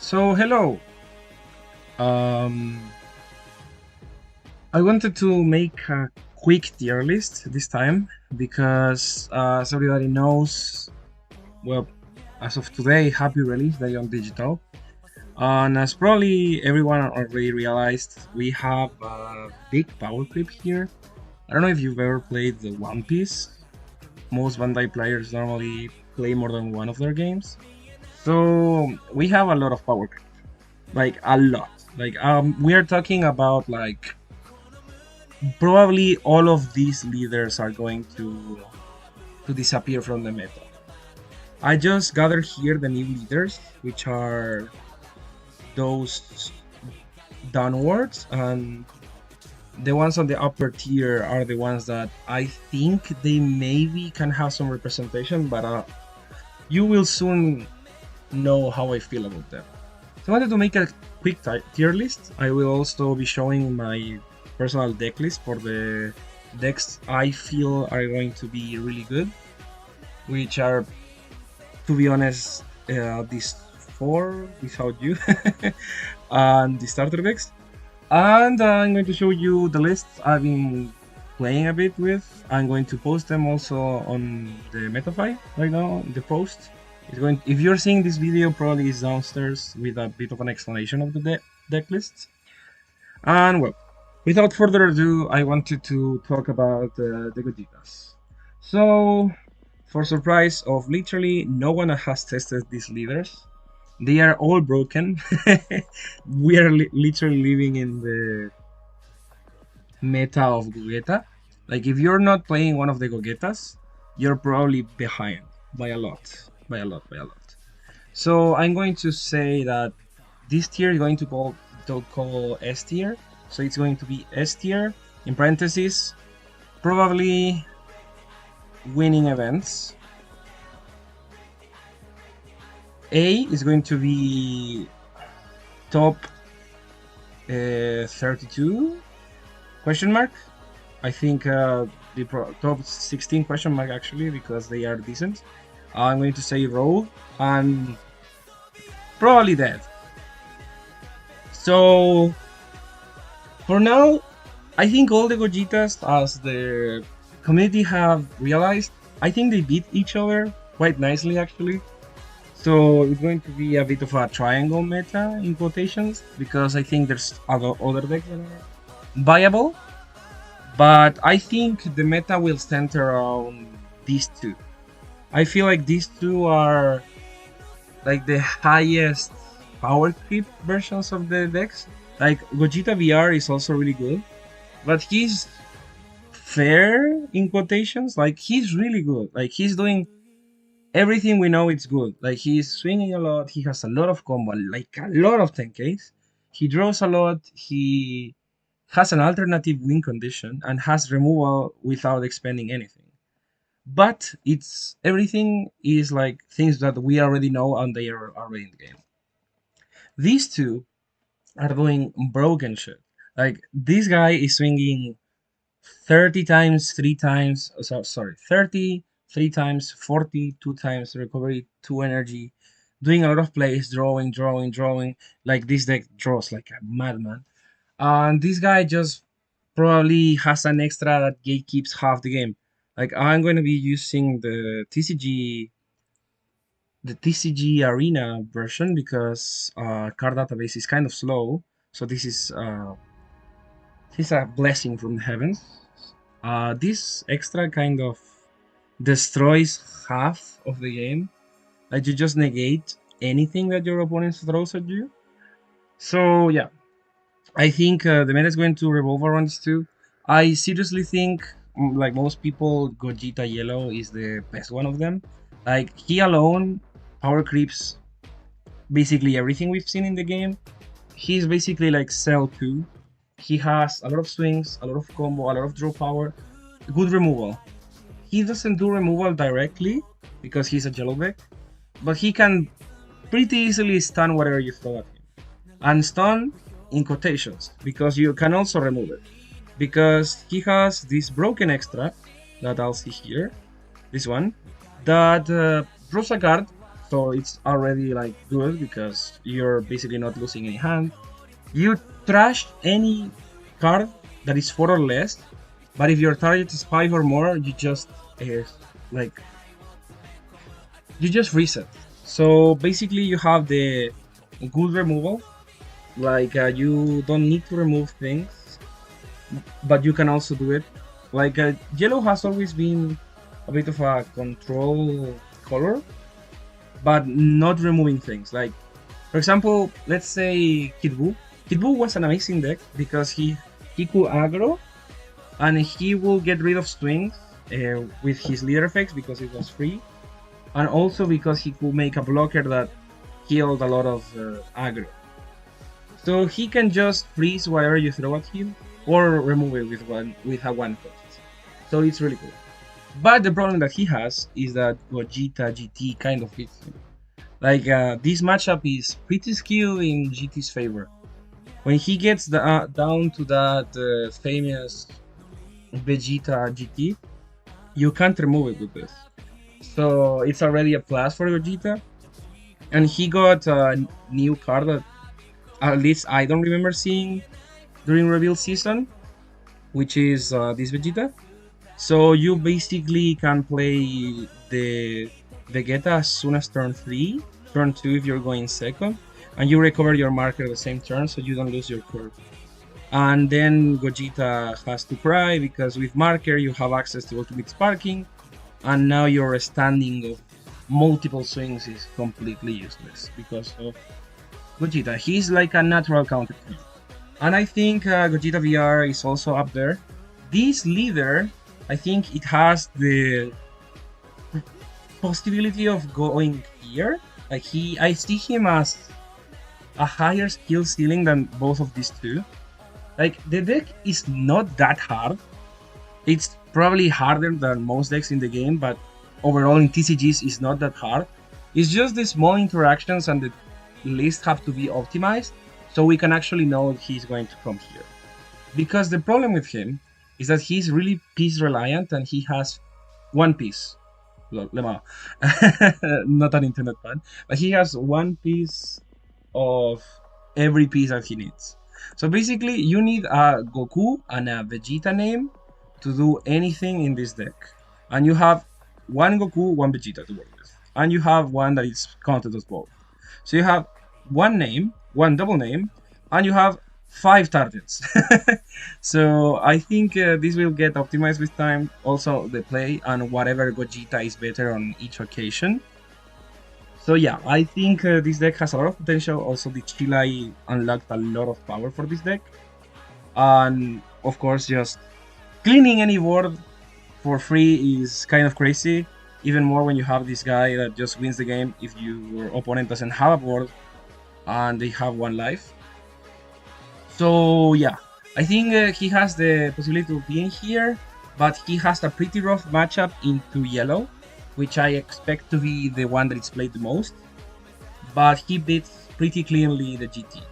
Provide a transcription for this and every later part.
So hello. Um, I wanted to make a quick tier list this time because, as everybody knows, well, as of today, happy release day on digital. And as probably everyone already realized, we have a big power creep here. I don't know if you've ever played the One Piece. Most Bandai players normally play more than one of their games. So we have a lot of power creep, like a lot. We are talking about like probably all of these leaders are going to disappear from the meta. I just gathered here the new leaders, which are those downwards, and the ones on the upper tier are the ones that I think they maybe can have some representation, but you will soon know how I feel about them. So I wanted to make a quick tier list. I will also be showing my personal deck list for the decks I feel are going to be really good, which are, to be honest, these four without you and the starter decks. And I'm going to show you the lists I've been playing a bit with. I'm going to post them also on the Metafy right now, the post. It's going. If you're seeing this video, probably is downstairs with a bit of an explanation of the deck lists. And well, without further ado, I wanted to talk about the Gogetas. So, for surprise of literally no one has tested these leaders. They are all broken. We are literally living in the meta of Gogeta. Like, if you're not playing one of the Gogetas, you're probably behind by a lot. By a lot, by a lot. So, I'm going to say that this tier is going to call S tier. So, it's going to be S tier, in parentheses, probably winning events. A is going to be top 32 question mark. I think the top 16 question mark actually, because they are decent. I'm going to say roll and probably dead. So for now, I think all the Gogetas, as the community have realized, I think they beat each other quite nicely actually. So it's going to be a bit of a triangle meta in quotations, because I think there's other decks that are viable. But I think the meta will center around these two. I feel like these two are like the highest power creep versions of the decks. Like Gogeta VR is also really good, but he's fair in quotations. Like he's really good. Like he's doing everything we know it's good. Like he's swinging a lot. He has a lot of combo, like a lot of 10Ks. He draws a lot. He has an alternative win condition and has removal without expending anything. But it's everything is like things that we already know and they are already in the game. These two are doing broken shit. Like this guy is swinging 30 times, 3 times, sorry, 30, 3 times, 40, 2 times recovery, 2 energy, doing a lot of plays, drawing. Like this deck draws like a madman. And this guy just probably has an extra that gatekeeps half the game. Like I'm going to be using the TCG Arena version because card database is kind of slow. So this is a blessing from the heavens. This extra kind of destroys half of the game. Like you just negate anything that your opponent throws at you. So yeah, I think the meta is going to revolve around these two. I seriously think, like most people, Gogeta Yellow is the best one of them. Like he alone power creeps basically everything we've seen in the game. He's basically like Cell 2. He has a lot of swings, a lot of combo, a lot of draw power, good removal. He doesn't do removal directly because he's a yellow deck, but he can pretty easily stun whatever you throw at him. And stun in quotations, because you can also remove it. Because he has this broken extra that I'll see here, this one, that draws a card. so it's already like good because you're basically not losing any hand. You trash any card that is 4 or less, but if your target is 5 or more, you just like you just reset. So basically, you have the good removal, like you don't need to remove things, but you can also do it. Like yellow has always been a bit of a control color, but not removing things. Like for example, let's say Kid Buu. Kid Buu was an amazing deck because he could aggro and he will get rid of swings with his leader effects because it was free, and also because he could make a blocker that killed a lot of aggro. So he can just freeze whatever you throw at him or remove it with a one cost. So it's really cool. But the problem that he has is that Gogeta GT kind of fits him. Like this matchup is pretty skewed in GT's favor. When he gets down to that famous Vegeta GT, you can't remove it with this. So it's already a plus for Gogeta. And he got a new card that at least I don't remember seeing during reveal season, which is this Vegeta. So you basically can play the Vegeta as soon as turn 3, turn 2 if you're going second, and you recover your marker the same turn so you don't lose your curve. And then Gogeta has to cry because with marker you have access to ultimate sparking, and now your standing of multiple swings is completely useless because of Gogeta. He's like a natural counter. And I think Gogeta VR is also up there. This leader, I think it has the possibility of going here. Like I see him as a higher skill ceiling than both of these two. Like the deck is not that hard. It's probably harder than most decks in the game, but overall in TCGs it's not that hard. It's just the small interactions and the list have to be optimized so we can actually know he's going to come here. Because the problem with him is that he's really piece reliant and he has one piece. Lema. Not an internet fan, but he has one piece of every piece that he needs. So basically, you need a Goku and a Vegeta name to do anything in this deck. And you have one Goku, one Vegeta to work with. And you have one that is counted as both. So you have one name, one double name, and you have 5 targets. So I think this will get optimized with time. Also the play and whatever Gogeta is better on each occasion. So yeah, I think this deck has a lot of potential. Also the Chilai unlocked a lot of power for this deck. And of course just cleaning any board for free is kind of crazy. Even more when you have this guy that just wins the game if your opponent doesn't have a board and they have 1 life. So yeah, I think he has the possibility of being here, but he has a pretty rough matchup into yellow, which I expect to be the one that is played the most, but he beats pretty cleanly the GT.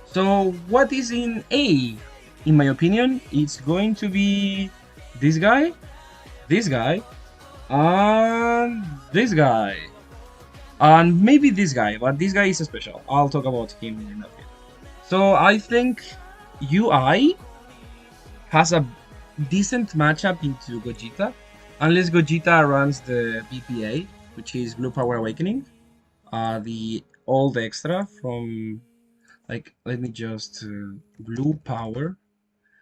So what is in A? In my opinion, it's going to be this guy, and this guy. And maybe this guy, but this guy is special. I'll talk about him in a bit. So I think UI has a decent matchup into Gogeta, unless Gogeta runs the BPA, which is Blue Power Awakening, the old extra from, like, let me just, Blue Power.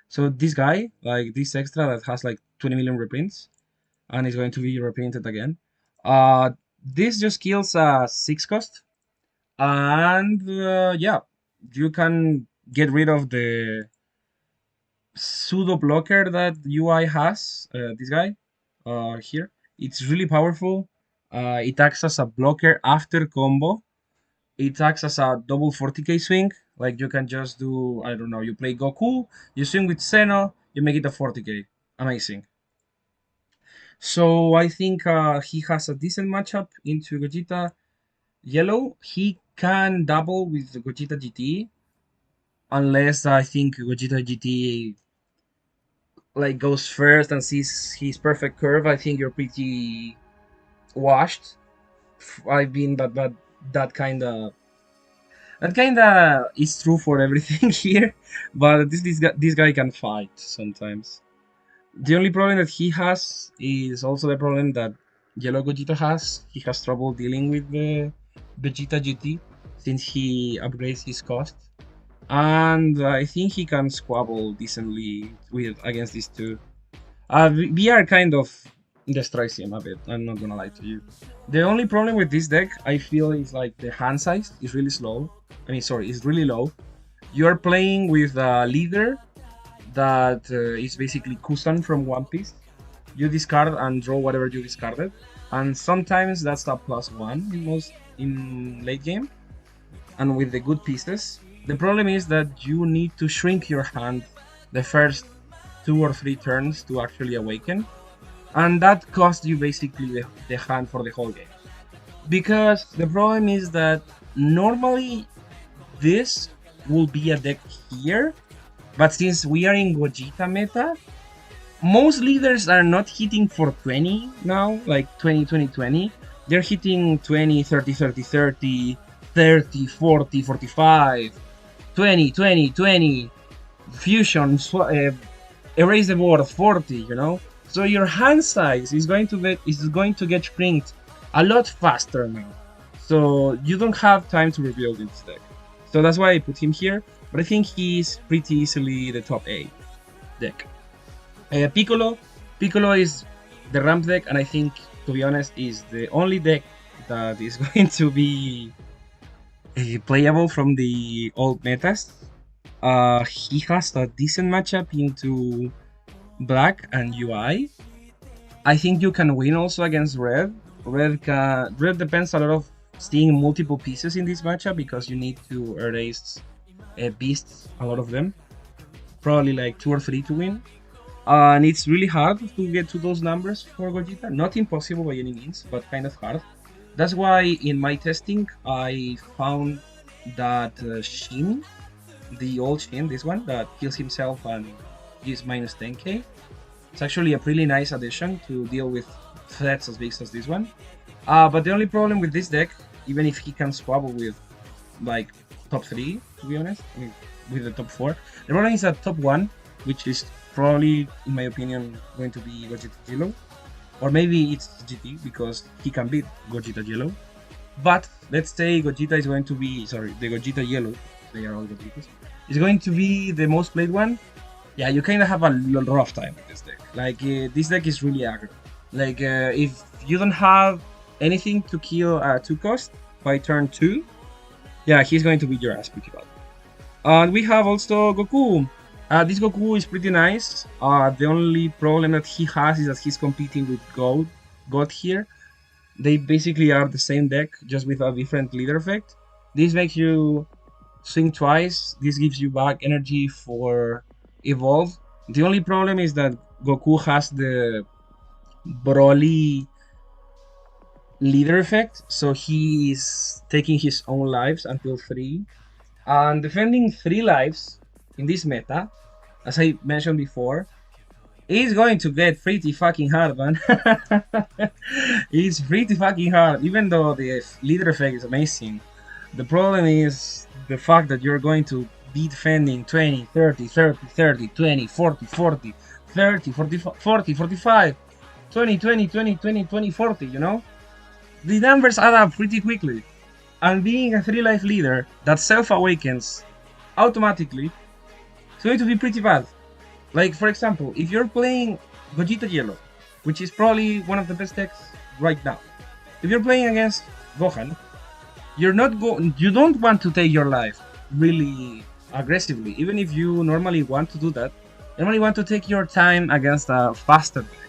So this guy, like this extra that has like 20 million reprints, and is going to be reprinted again. This just kills a 6 cost, and yeah, you can get rid of the pseudo blocker that UI has. This guy here, it's really powerful. It acts as a blocker after combo. It acts as a double 40k swing. Like you can just do, I don't know, you play Goku, you swing with Seno, you make it a 40k. Amazing. So I think he has a decent matchup into Gogeta Yellow. He can double with the Gogeta GT, unless I think Gogeta GT like goes first and sees his perfect curve. I think you're pretty washed. I've been that kind of that kind of is true for everything here, but this guy can fight sometimes. The only problem that he has is also the problem that Yellow Gogeta has. He has trouble dealing with the Vegeta GT since he upgrades his cost, and I think he can squabble decently with against these two. VR kind of destroys him a bit. I'm not gonna lie to you. The only problem with this deck, I feel, is like the hand size is really slow. I mean, sorry, it's really low. You're playing with a leader that is basically Kusan from One Piece. You discard and draw whatever you discarded, and sometimes that's a +1 in most in late game. And with the good pieces, the problem is that you need to shrink your hand the first 2 or 3 turns to actually awaken, and that costs you basically the hand for the whole game. Because the problem is that normally this will be a deck here, but since we are in Gogeta meta, most leaders are not hitting for 20 now, like 20, 20, 20. They're hitting 20, 30, 30, 30, 30, 40, 45, 20, 20, 20, fusion, erase the board 40, you know? So your hand size is going to get shrinked a lot faster now. So you don't have time to rebuild this deck. So that's why I put him here, but I think he's pretty easily the top 8 deck. Piccolo is the ramp deck, and I think, to be honest, is the only deck that is going to be playable from the old metas. He has a decent matchup into Black and UI. I think you can win also against Red. Red depends a lot of seeing multiple pieces in this matchup because you need to erase beasts, a lot of them. Probably like 2 or 3 to win. And it's really hard to get to those numbers for Gogeta. Not impossible by any means, but kind of hard. That's why in my testing I found that Shin, the old Shin, this one, that kills himself and gives minus 10k. It's actually a pretty nice addition to deal with threats as big as this one. But the only problem with this deck, even if he can squabble with like top 3, to be honest, I mean, with the top 4, the problem is that top 1, which is probably, in my opinion, going to be Gogeta Yellow. Or maybe it's GT, because he can beat Gogeta Yellow. But let's say Gogeta is going to be, sorry, the Gogeta Yellow, they are all Gogetas, is going to be the most played one. Yeah, you kind of have a rough time with this deck. Like, this deck is really aggro. Like, if you don't have anything to kill 2 cost by turn 2, yeah, he's going to beat your ass pretty bad. And we have also Goku. This Goku is pretty nice. The only problem that he has is that he's competing with God here. They basically are the same deck, just with a different leader effect. This makes you swing twice. This gives you back energy for evolve. The only problem is that Goku has the Broly leader effect, so he's taking his own lives until 3. And defending 3 lives in this meta, as I mentioned before, is going to get pretty fucking hard, man. It's pretty fucking hard, even though the leader effect is amazing. The problem is the fact that you're going to be defending 20, 30, 30, 30, 20, 40, 40, 30, 40, 40, 45, 20, 20, 20, 20, 20, 40, you know? The numbers add up pretty quickly. And being a 3-life leader that self-awakens automatically, it's going to be pretty bad. Like, for example, if you're playing Gogeta Yellow, which is probably one of the best decks right now, if you're playing against Gohan, you don't want to take your life really aggressively. Even if you normally want to do that, you normally want to take your time against a faster deck.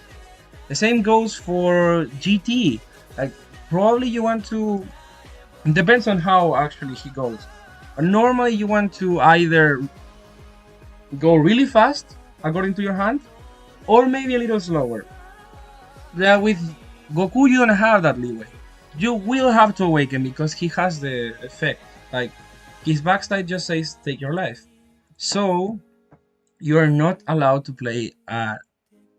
The same goes for GT. Like, probably you want to... It depends on how actually he goes. But normally you want to either go really fast, according to your hand, or maybe a little slower. Yeah, with Goku you don't have that leeway. You will have to awaken because he has the effect. Like, his backside just says take your life. So, you're not allowed to play a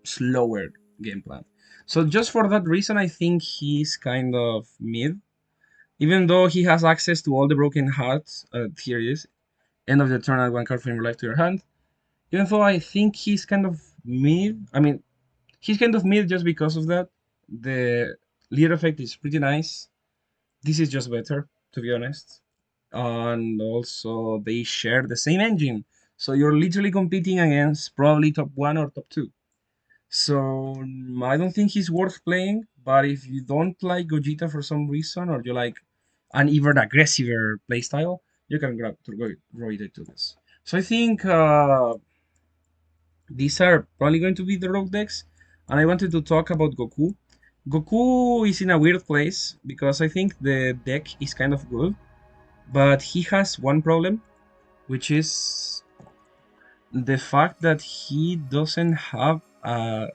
slower game plan. So just for that reason, I think he's kind of mid. Even though he has access to all the broken hearts, here it is. End of the turn, add one card from your life to your hand. Even though I think he's kind of mid. I mean, he's kind of mid just because of that. The leader effect is pretty nice. This is just better, to be honest. And also, they share the same engine. So you're literally competing against probably top 1 or top 2. So I don't think he's worth playing. But if you don't like Gogeta for some reason, or you like an even aggressiver playstyle, you can grab to rotate to this. So I think these are probably going to be the rogue decks. And I wanted to talk about Goku. Goku is in a weird place because I think the deck is kind of good, but he has one problem, which is the fact that he doesn't have a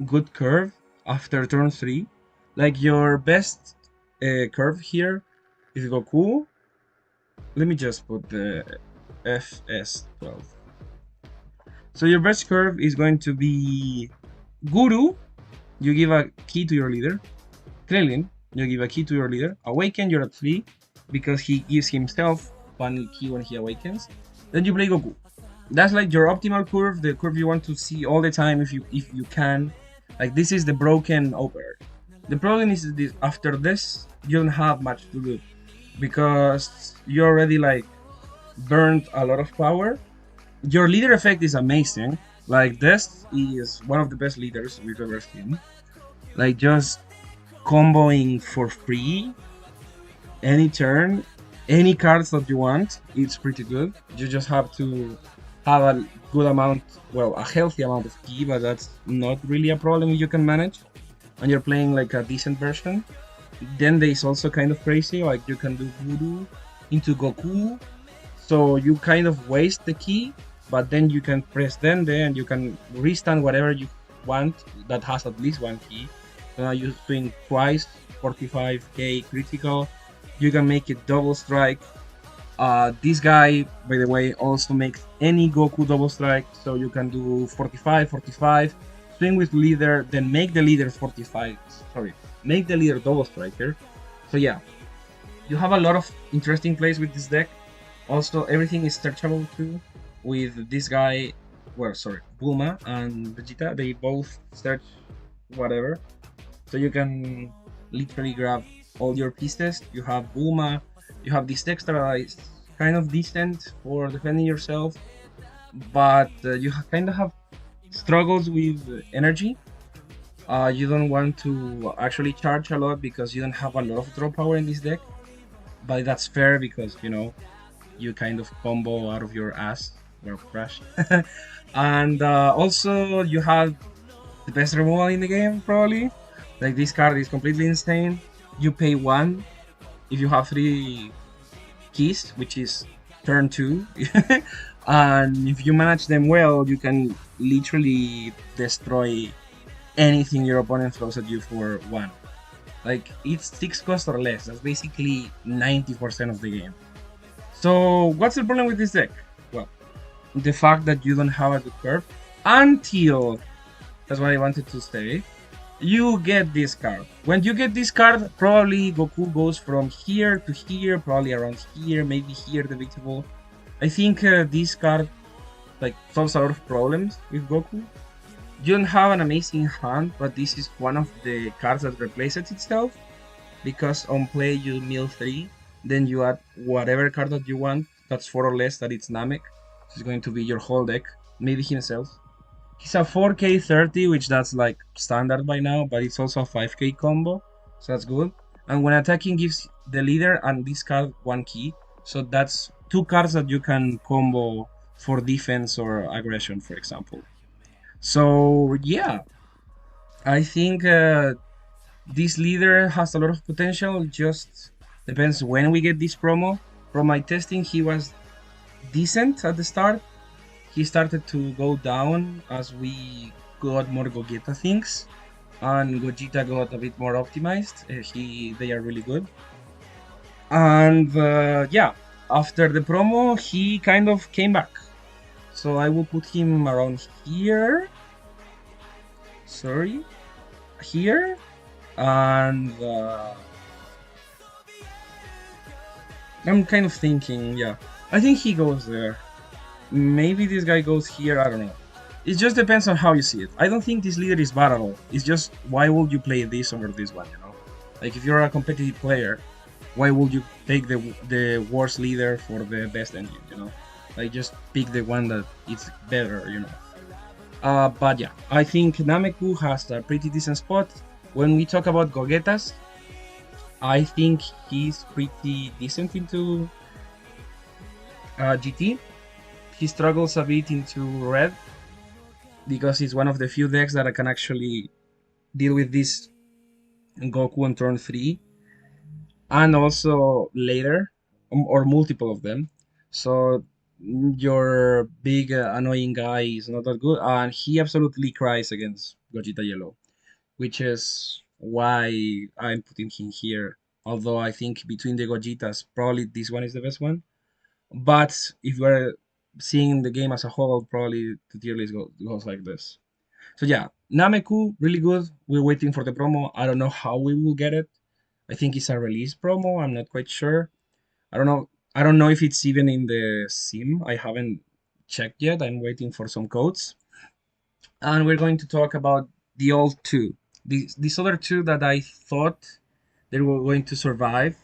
good curve after turn 3. Like your best curve here is Goku. Let me just put the FS12. So your best curve is going to be Guru. You give a key to your leader. Krillin, you give a key to your leader. Awaken, you're at 3 because he gives himself one key when he awakens. Then you play Goku. That's like your optimal curve, the curve you want to see all the time if you can. Like this is the broken opener. The problem is this, after this you don't have much to do because you already like burned a lot of power. Your leader effect is amazing. Like this is one of the best leaders we've ever seen. Like just comboing for free any turn, any cards that you want, it's pretty good. You just have to have a good amount, well, a healthy amount of ki, but that's not really a problem if you can manage and you're playing like a decent version. Then there's also kind of crazy, like you can do Voodoo into Goku, so you kind of waste the ki, but then you can press Dende and you can restand whatever you want that has at least one ki. You swing twice, 45k critical. You can make it double strike. This guy, by the way, also makes any Goku double strike, so you can do 45, 45, swing with leader, then make the leader 45. Sorry, make the leader double striker. So yeah, you have a lot of interesting plays with this deck. Also, everything is searchable too. With this guy, well, sorry, Bulma and Vegeta, they both search whatever. So you can literally grab all your pieces. You have Bulma, you have this deck that is kind of decent for defending yourself, but you kind of have struggles with energy. You don't want to actually charge a lot because you don't have a lot of draw power in this deck, but that's fair because you kind of combo out of your ass or crash. And also you have the best removal in the game probably. Like this card is completely insane. You pay 1 if you have 3 keys, which is turn 2. And if you manage them well, you can literally destroy anything your opponent throws at you for 1. Like it's 6 cost or less. That's basically 90% of the game. So what's the problem with this deck? Well, the fact that you don't have a good curve until, that's what I wanted to say, you get this card. When you get this card, probably Goku goes from here to here, probably around here, maybe here debatable. I think this card like solves a lot of problems with Goku. You don't have an amazing hand, but this is one of the cards that replaces itself, because on play you mill 3, then you add whatever card that you want that's 4 or less, that it's Namek. It's going to be your whole deck, maybe himself. He's a 4k 30, which that's like standard by now, but it's also a 5k combo, so that's good. And when attacking gives the leader and this card 1 key, so that's 2 cards that you can combo for defense or aggression, for example. So yeah, I think this leader has a lot of potential, just depends when we get this promo. From my testing, he was decent at the start. He started to go down as we got more Gogeta things, and Gogeta got a bit more optimized. They are really good. And yeah, after the promo, he kind of came back. So I will put him around here. Sorry. here, and I'm kind of thinking, yeah, I think he goes there. Maybe this guy goes here, I don't know. It just depends on how you see it. I don't think this leader is bad at all. It's just, why would you play this over this one, you know? Like, if you're a competitive player, why would you take the worst leader for the best engine, you know? Like, just pick the one that is better, you know? But yeah, I think Nameku has a pretty decent spot. When we talk about Gogetas, I think he's pretty decent into GT. He struggles a bit into red because he's one of the few decks that I can actually deal with this Goku on turn 3 and also later, or multiple of them. So your big annoying guy is not that good, and he absolutely cries against Gogeta Yellow, which is why I'm putting him here. Although I think between the Gogetas, probably this one is the best one. But if we're seeing the game as a whole, probably the tier list goes like this. So yeah, Nameku, really good. We're waiting for the promo. I don't know how we will get it. I think it's a release promo. I'm not quite sure. I don't know. I don't know if it's even in the sim. I haven't checked yet. I'm waiting for some codes. And we're going to talk about the old two. These other two that I thought they were going to survive.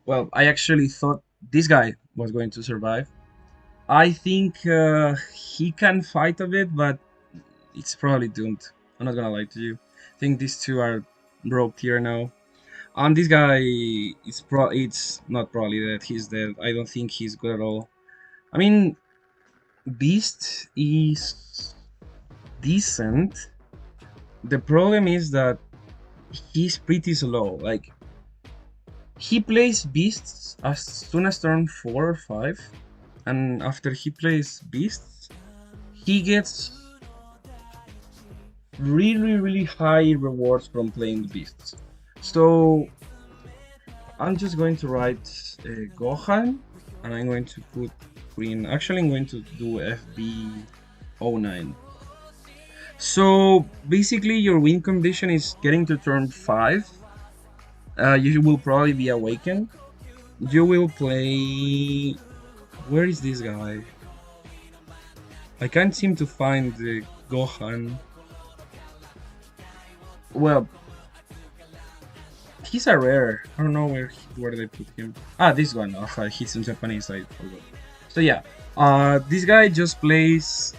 Well, I actually thought this guy was going to survive. I think he can fight a bit, but it's probably doomed. I'm not gonna lie to you. I think these two are broke tier now. And this guy is it's not probably that he's dead. I don't think he's good at all. I mean, Beast is decent. The problem is that he's pretty slow. Like, he plays Beasts as soon as turn 4 or 5, and after he plays Beasts, he gets really high rewards from playing the Beasts. So I'm just going to write Gohan, and I'm going to put green. Actually, I'm going to do FB09. So basically, your win condition is getting to turn 5. You will probably be awakened. You will play. Where is this guy? I can't seem to find the Gohan. Well, he's a rare. I don't know where they put him. Ah, this one. Oh, he's in Japanese. I forgot. So yeah, this guy just plays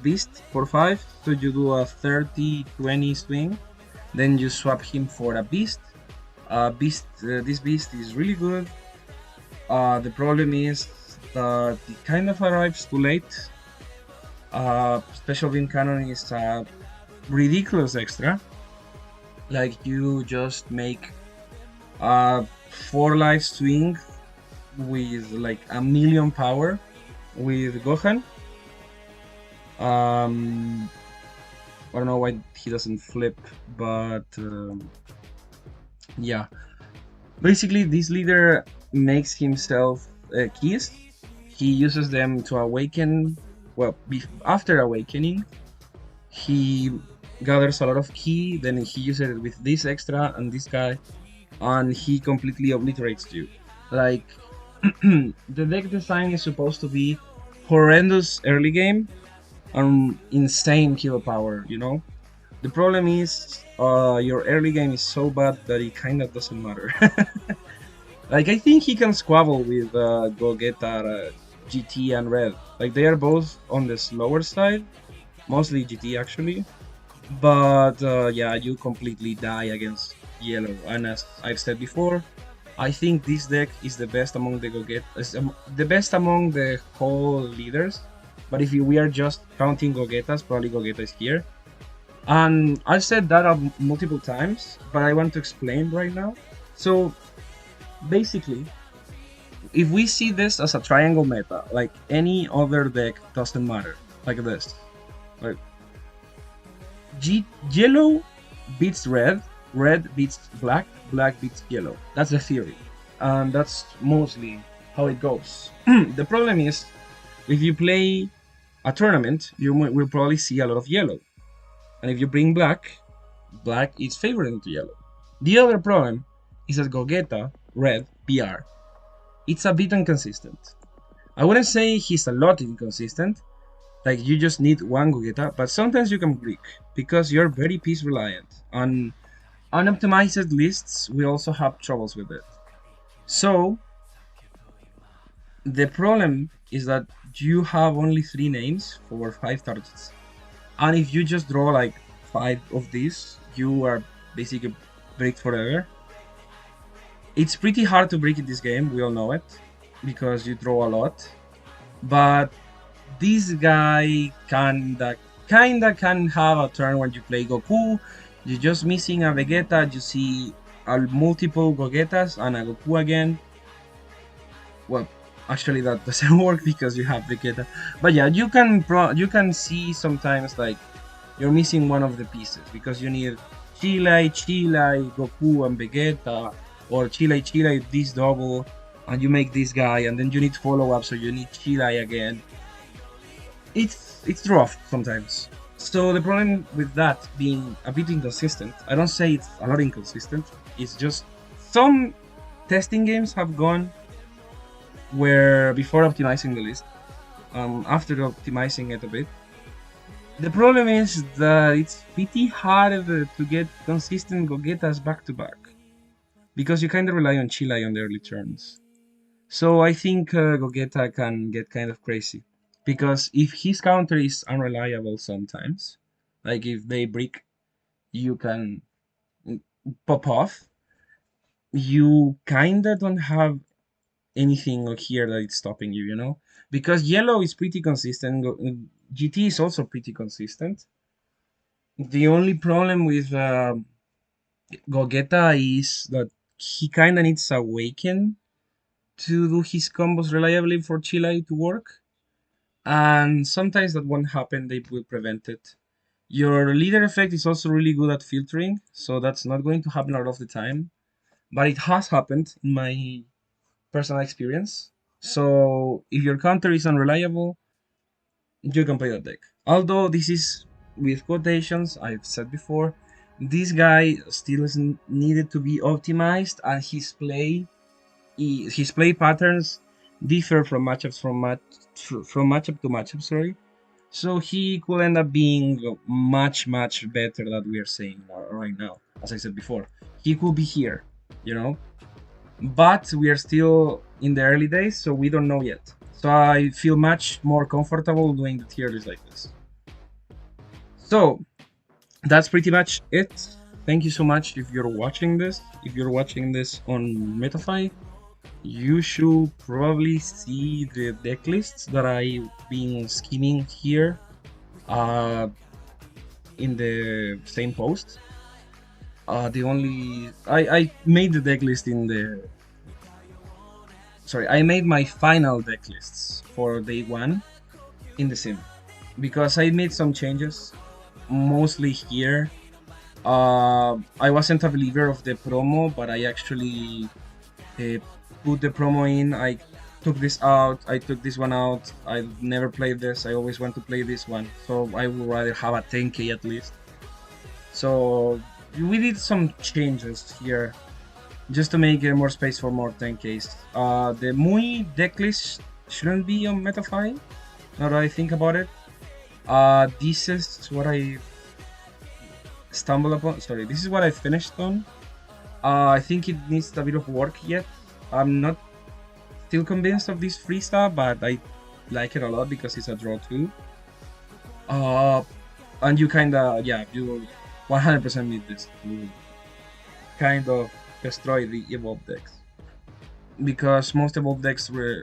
Beast for 5. So you do a 30-20 swing, then you swap him for a Beast. This Beast is really good. The problem is that it kind of arrives too late. Special Beam Cannon is a ridiculous extra. Like, you just make a 4-life swing with like a million power with Gohan. I don't know why he doesn't flip, but yeah. Basically, this leader makes himself keys. He uses them to awaken. Well, after awakening, he gathers a lot of ki. Then he uses it with this extra and this guy, and he completely obliterates you. Like, the deck design is supposed to be horrendous early game and insane kill power, you know? The problem is your early game is so bad that it kind of doesn't matter. Like, I think he can squabble with Gogeta, GT, and Red. Like, they are both on the slower side, mostly GT actually. But yeah, you completely die against Yellow. And as I've said before, I think this deck is the best among the the best among the whole leaders. But if we are just counting Gogetas, probably Gogeta is here. And I've said that multiple times, but I want to explain right now. So basically, if we see this as a triangle meta, like any other deck doesn't matter, like this. Like, yellow beats red, red beats black, black beats yellow. That's the theory. And that's mostly how it goes. The problem is, if you play a tournament, you will probably see a lot of yellow. And if you bring black, black is favored to yellow. The other problem is that Gogeta Red VR, it's a bit inconsistent. I wouldn't say he's a lot inconsistent, like you just need one Gogeta, but sometimes you can break because you're very piece reliant. On unoptimized lists, we also have troubles with it. So the problem is that you have only 3 names for 5 targets, and if you just draw like 5 of these, you are basically break forever. It's pretty hard to break in this game, we all know it, because you draw a lot. But this guy kinda can have a turn when you play Goku. You're just missing a Vegeta, you see multiple Gogetas and a Goku again. Well, actually that doesn't work because you have Vegeta. But yeah, you can see sometimes like you're missing one of the pieces because you need Chile, Goku and Vegeta, or Chile, this double, and you make this guy, and then you need follow up, so you need Chile again. It's rough sometimes. So the problem with that being a bit inconsistent, I don't say it's a lot inconsistent, it's just some testing games have gone where before optimizing the list, after optimizing it a bit, the problem is that it's pretty hard to get consistent Gogetas back to back because you kind of rely on Chile on the early turns. So I think Gogeta can get kind of crazy because if his counter is unreliable sometimes, like if they break, you can pop off. You kinda don't have anything here that is stopping you, you know? Because yellow is pretty consistent. GT is also pretty consistent. The only problem with Gogeta is that he kinda needs Awaken to do his combos reliably for Chile to work. And sometimes that won't happen, they will prevent it. Your leader effect is also really good at filtering, so that's not going to happen a lot of the time. But it has happened in my personal experience. So if your counter is unreliable, you can play that deck. Although this is with quotations, I've said before, this guy still is needed to be optimized, and his play patterns differ from matchups from matchup to matchup. Sorry, so he could end up being much better than we are saying right now. As I said before, he could be here, you know, but we are still in the early days, so we don't know yet. So I feel much more comfortable doing the tier list like this. So that's pretty much it. Thank you so much if you're watching this. If you're watching this on Metafy, you should probably see the deck lists that I've been scheming here in the same post. I made the deck list in the... Sorry, I made my final deck lists for day 1 in the sim. Because I made some changes, mostly here. I wasn't a believer of the promo, but I actually put the promo in. I took this out, I took this one out. I never played this, I always want to play this one, so I would rather have a 10k at least. So we did some changes here just to make more space for more 10ks. The Mui decklist shouldn't be on Metafy, now that I think about it. This is what I stumbled upon. Sorry, this is what I finished on. I think it needs a bit of work yet. I'm not still convinced of this freestyle, but I like it a lot because it's a draw too. And you kinda, yeah, you 100% need this to kind of destroy the evolved decks. Because most evolved decks will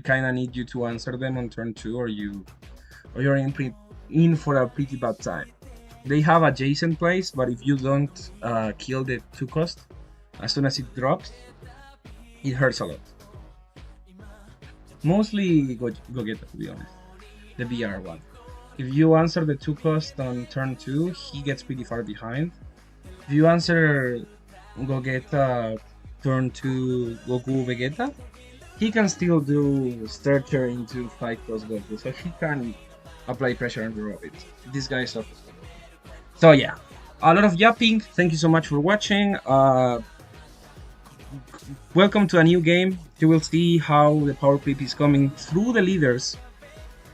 kinda need you to answer them on turn 2, or you're in for a pretty bad time. They have adjacent plays, but if you don't kill the 2 cost as soon as it drops, it hurts a lot. Mostly Gogeta, to be honest, the VR one. If you answer the 2 cost on turn 2, he gets pretty far behind. If you answer Gogeta turn 2 Goku Vegeta, he can still do Starter into 5 cost Goku, so he can apply pressure and draw it. This guy suffers. So yeah, a lot of yapping. Thank you so much for watching. Welcome to a new game. You will see how the power creep is coming through the leaders,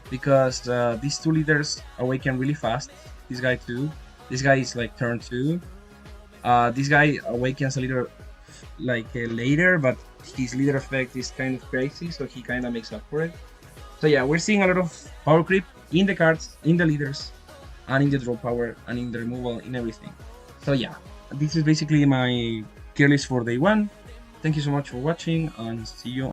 because these two leaders awaken really fast. This guy too. This guy is like turn 2. This guy awakens a little like later, but his leader effect is kind of crazy, so he kind of makes up for it. So yeah, we're seeing a lot of power creep in the cards, in the leaders, and in the draw power, and in the removal, in everything. So yeah, this is basically my tier list for day 1. Thank you so much for watching, and see you